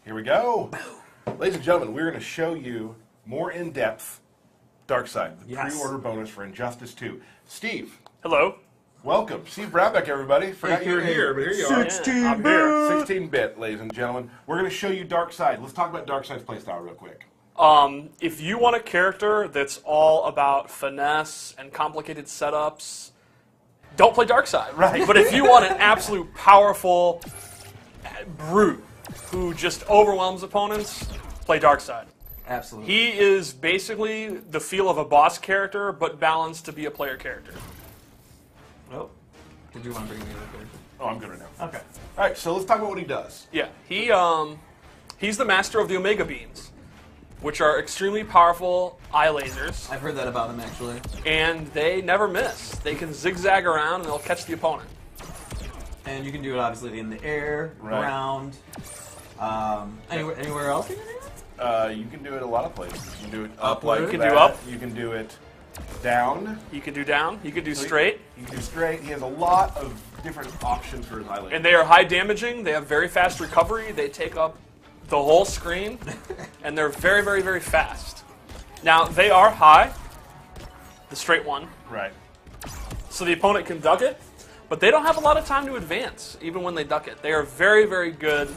Here we go. Ladies and gentlemen, we're going to show you more in-depth Darkseid, the pre-order bonus for Injustice 2. Steve. Hello. Welcome. Steve Brownback, everybody. Forgot you were here, but here you are. 16-bit. 16-bit, ladies and gentlemen. We're going to show you Darkseid. Let's talk about Darkseid's playstyle real quick. If you want a character that's all about finesse and complicated setups, don't play Darkseid. Right. But if you want an absolute powerful brute who just overwhelms opponents, play Darkseid. Absolutely. He is basically the feel of a boss character, but balanced to be a player character. Oh. Did you want to bring me the character? Oh, I'm good right now. Okay. All right, so let's talk about what he does. Yeah, he's the master of the Omega Beams, which are extremely powerful eye lasers, I've heard that about him, actually. and they never miss. They can zigzag around and they'll catch the opponent. And you can do it, obviously, in the air, Right. around. Anywhere else you can do it? You can do it a lot of places. You can do it up Upward. like You can that. do up. You can do it down. You can do down, you can do straight, You can do straight. He has a lot of different options for his eye laser. and they are high damaging. They have very fast recovery. They take up the whole screen, and they're very, very, very fast. Now, they are high, the straight one, Right. so the opponent can duck it, but they don't have a lot of time to advance, even when they duck it. They are very, very good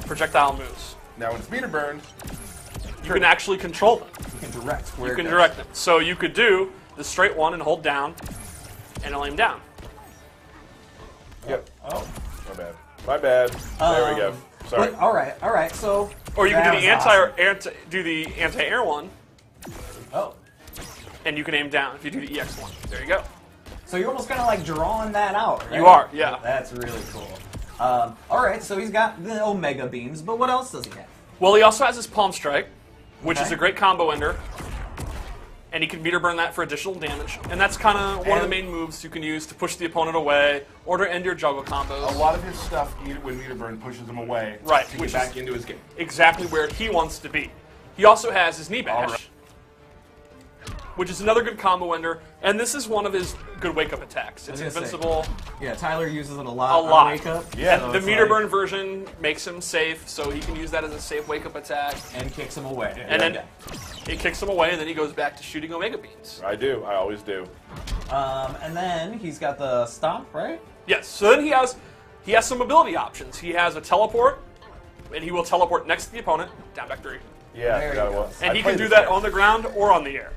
projectile moves. Now, when it's meter burned, You can actually control them. You can direct where You it can goes. direct them. So you could do the straight one and hold down, and it'll aim down. Yep. Oh. My bad. My bad. There we go. Sorry. But, all right. So. Or you can do the that was anti-air one, awesome. Oh. and you can aim down if you do the EX one. There you go. So you're almost kind of like drawing that out, right? You are, yeah. That's really cool. All right, so he's got the Omega Beams, but what else does he have? Well, he also has his Palm Strike, which is Okay. a great combo ender, and he can meter burn that for additional damage. And that's kind of one of the main moves you can use to push the opponent away or to end your juggle combos. A lot of his stuff, when meter burn, pushes him away. Right, To which get back is- into his game. Exactly where he wants to be. He also has his knee bash, right. which is another good combo ender, and this is one of his good wake-up attacks. It's I was gonna say, invincible. Yeah, Tyler uses it a lot. A lot. On Wake Up. Yeah. so The it's meter like- burn version makes him safe, so he can use that as a safe wake-up attack. and kicks him away. And then it kicks him away, and then he goes back to shooting Omega Beams. I do. I always do. And then he's got the Stomp, right? Yes, so then he has some ability options. He has a teleport, and he will teleport next to the opponent, down back 3. Yeah. There I forgot you it go. was. And I he played can do this that guy. on the ground or on the air.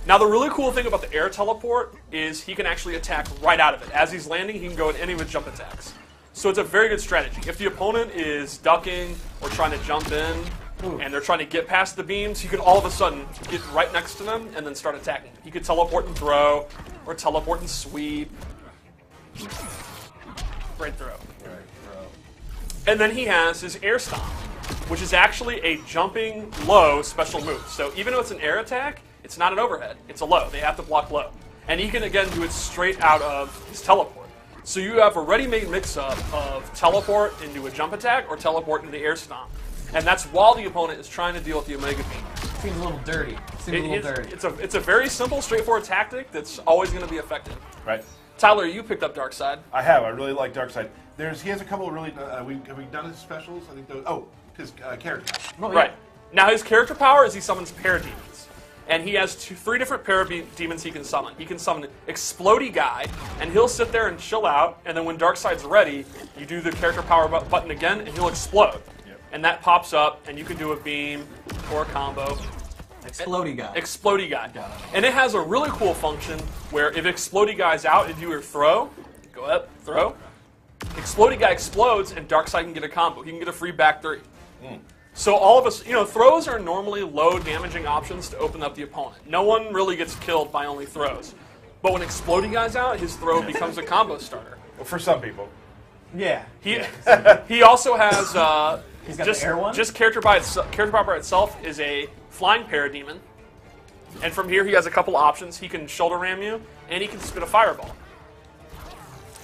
Now, the really cool thing about the air teleport is he can actually attack right out of it. As he's landing, he can go in any of his jump attacks. So it's a very good strategy. If the opponent is ducking or trying to jump in, and they're trying to get past the beams, he can all of a sudden get right next to them and then start attacking. He could teleport and throw, or teleport and sweep. Right throw. And then he has his air stomp, which is actually a jumping low special move. So even though it's an air attack, it's not an overhead. It's a low. They have to block low. And he can, again, do it straight out of his teleport. So you have a ready-made mix-up of teleport into a jump attack or teleport into the air stomp. And that's while the opponent is trying to deal with the Omega Beam. Seems a little dirty. Seems a little dirty. It's a very simple, straightforward tactic that's always going to be effective. Right. Tyler, you picked up Darkseid. I have. I really like Darkseid. He has a couple of really. Have we done his specials? I think those. Oh, his character. Oh, yeah. Right. Now, his character power is he summons parademons. And he has 3 different parademons he can summon. He can summon Explodey Guy, and he'll sit there and chill out, and then when Darkseid's ready, you do the character power button again, and he'll explode. Yep. And that pops up, and you can do a beam or a combo. Explodey guy. Explodey Guy. Got it. And it has a really cool function where if Explodey Guy's out, if you were throw, go up, throw, Explodey Guy explodes, and Darkseid can get a combo. He can get a free back 3. So all of us, throws are normally low damaging options to open up the opponent. No one really gets killed by only throws. But when Explodey Guy's out, his throw becomes a combo starter. Well, for some people. Yeah. He also has He's got just the air one? just character power by itself is a flying parademon. And from here he has a couple options. He can shoulder ram you, and he can spit a fireball.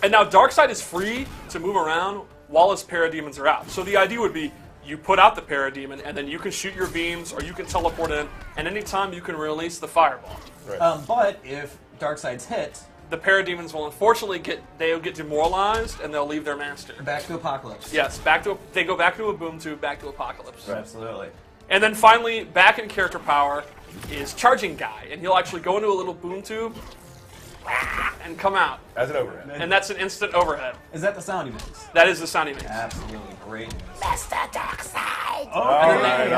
And now Darkseid is free to move around while his parademons are out. So the idea would be you put out the parademon, and then you can shoot your beams, or you can teleport in, and anytime you can release the fireball. Right. But if Darkseid's hit, the parademons will unfortunately they'll get demoralized and they'll leave their master. Back to Apocalypse. Yes, they go back to a boom tube, back to Apocalypse. Right. Absolutely. And then finally, back in character power is Charging Guy, and he'll actually go into a little boom tube and come out. As an overhead. And that's an instant overhead. Is that the sound he makes? That is the sound he makes. Absolutely great. Mr. Darkseid! All right.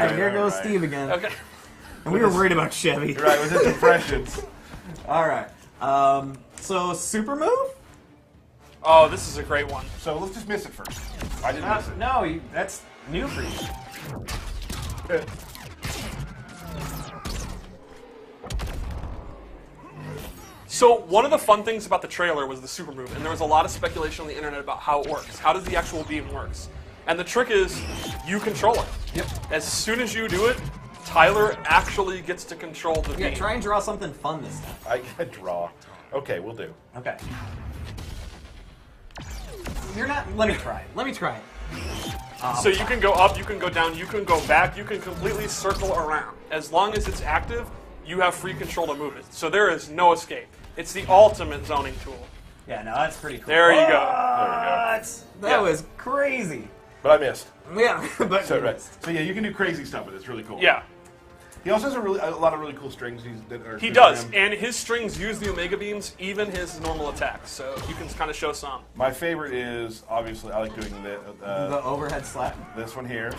Okay, Here goes right. Steve again. Okay. And we were worried about Chevy. You're right, with his impressions. All right. So super move? Oh, this is a great one. So let's just miss it first. I didn't miss it. No, that's new for you. So one of the fun things about the trailer was the super move, and there was a lot of speculation on the internet about how it works. How does the actual beam works? And the trick is, you control it. Yep. As soon as you do it, Tyler actually gets to control the Yeah, beam. try and draw something fun this time. I can draw. Okay, we'll do. Okay. You're not. Let me try it. Let me try it. So you can go up, you can go down, you can go back, you can completely circle around. As long as it's active, you have free control to move it. So there is no escape. It's the ultimate zoning tool. Yeah, no, that's pretty cool. There you go. That Yeah. was crazy. But I missed. Yeah, but So, right. So yeah, you can do crazy stuff with it. It's really cool. Yeah, He also has a lot of really cool strings. he does. And his strings use the Omega Beams, even his normal attacks. So you can kind of show some. My favorite is, obviously, I like doing the overhead slap. this one here.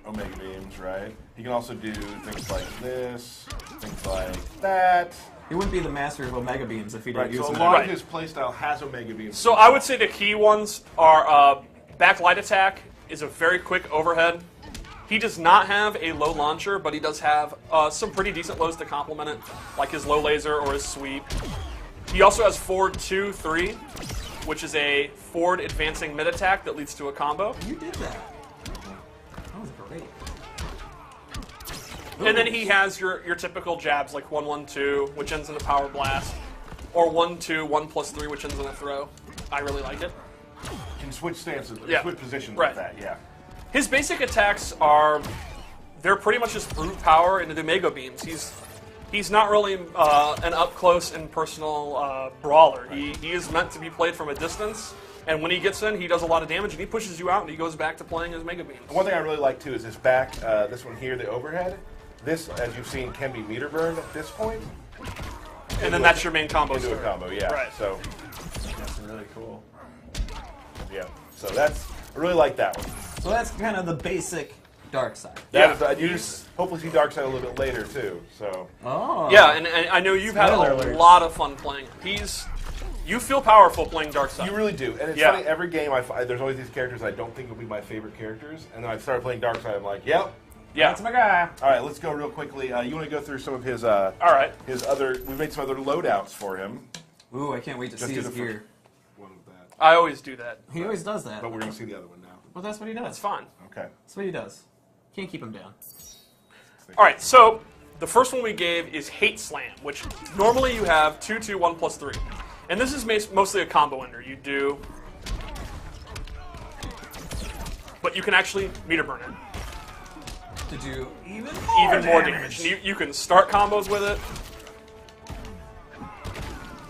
Omega beams, right? He can also do things like this, things like that. He wouldn't be the master of Omega Beams if he didn't Right, use so a them. lot Right. of his playstyle has Omega beams. So I would say the key ones are backlight attack is a very quick overhead. He does not have a low launcher, but he does have some pretty decent lows to complement it, like his low laser or his sweep. He also has forward 2-3, which is a forward advancing mid attack that leads to a combo. You did that. That was great. And then he has your typical jabs like 1-1-2, which ends in a power blast, or 1-2, 1+3, which ends in a throw. I really like it. You can switch stances, Yeah. switch positions Right. with that, yeah. His basic attacks they're pretty much just brute power into the Omega Beams. He's not really an up close and personal brawler. He is meant to be played from a distance, and when he gets in, he does a lot of damage, and he pushes you out, and he goes back to playing his Mega Beams. One thing I really like too is this back, this one here, the overhead. This, as you've seen, can be meter burned at this point. And then that's your main combo Into a start. combo, yeah. Right. So, That's really cool. yeah. So I really like that one. So that's kind of the basic Darkseid. You just hopefully see Darkseid a little bit later too. So Oh. Yeah, and I know you've had Spoiler a alerts. lot of fun playing him. You feel powerful playing Darkseid. you really do, and it's Yeah. funny. Every game, there's always these characters I don't think will be my favorite characters, and then I started playing Darkseid. I'm like, yep. Yeah. That's my guy. All right, let's go real quickly. You want to go through some of his All right. his other? We've made some other loadouts for him. Ooh, I can't wait to Just see do his the gear. One of that, I always do that. He always does that. but we're gonna see the other one now. Well, that's what he does. That's fine. Okay. That's what he does. Can't keep him down. All right, so the first one we gave is Hate Slam, which normally you have 2-2, 1+3. And this is mostly a combo ender. You do, but you can actually meter burn it. To do even More damage. And you can start combos with it.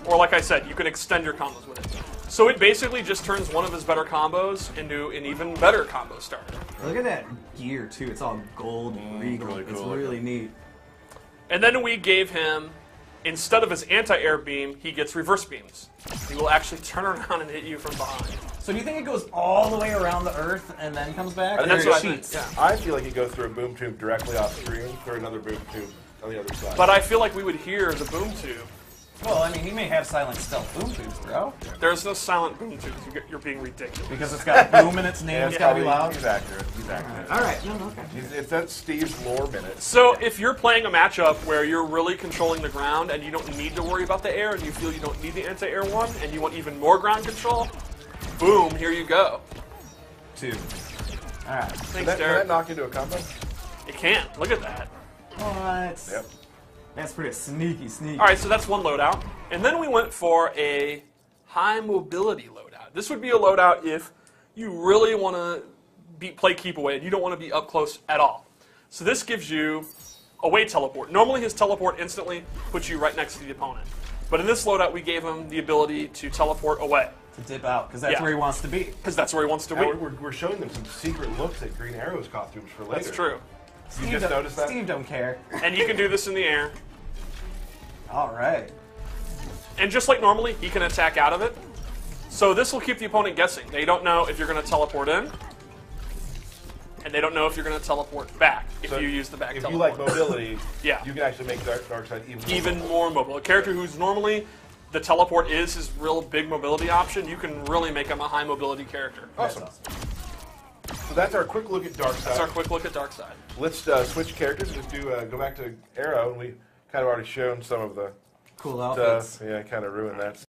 Or like I said, you can extend your combos with it. So it basically just turns one of his better combos into an even better combo starter. Look at that gear too. It's all gold and regal. really It's cool. really neat. And then we gave him, instead of his anti-air beam, he gets reverse beams. He will actually turn around and hit you from behind. So do you think it goes all the way around the Earth and then comes back? And Or that's it what I cheats? think, I feel like he goes through a boom tube directly off screen, through another boom tube on the other side. But I feel like we would hear the boom tube. Well, I mean, he may have silent stealth boom tubes, bro. There's no silent boom tubes. You're being ridiculous. Because it's got boom in its name. Yeah, It's gotta be probably- loud. He's accurate. He's accurate. All right. No, okay. It's that's Steve's lore minute. So if you're playing a matchup where you're really controlling the ground and you don't need to worry about the air and you feel you don't need the anti-air one and you want even more ground control, boom, here you go. 2. All right. Thanks, Can that Derek. knock into a combo? It can't. Look at that. What? Yep. That's pretty sneaky. All right, so that's one loadout. And then we went for a high mobility loadout. This would be a loadout if you really want to play keep away and you don't want to be up close at all. So this gives you away teleport. Normally his teleport instantly puts you right next to the opponent. But in this loadout, we gave him the ability to teleport away. To dip out, because that's Yeah. where he wants to be. Because that's where he wants to Now be. we're showing them some secret looks at Green Arrow's costumes for later. That's true. You just noticed that? Steve don't care. And you can do this in the air. All right. And just like normally, he can attack out of it. So this will keep the opponent guessing. They don't know if you're going to teleport in. And they don't know if you're going to teleport back if So you use the back If teleport. you like mobility, Yeah. you can actually make Darkseid even more mobile. A character who's normally the teleport is his real big mobility option, you can really make him a high mobility character. Awesome. So that's our quick look at Darkseid. That's our quick look at Darkseid. Let's switch characters and just go back to Arrow, and we kind of already shown some of the Cool stuff. outfits. Yeah, kind of ruined that.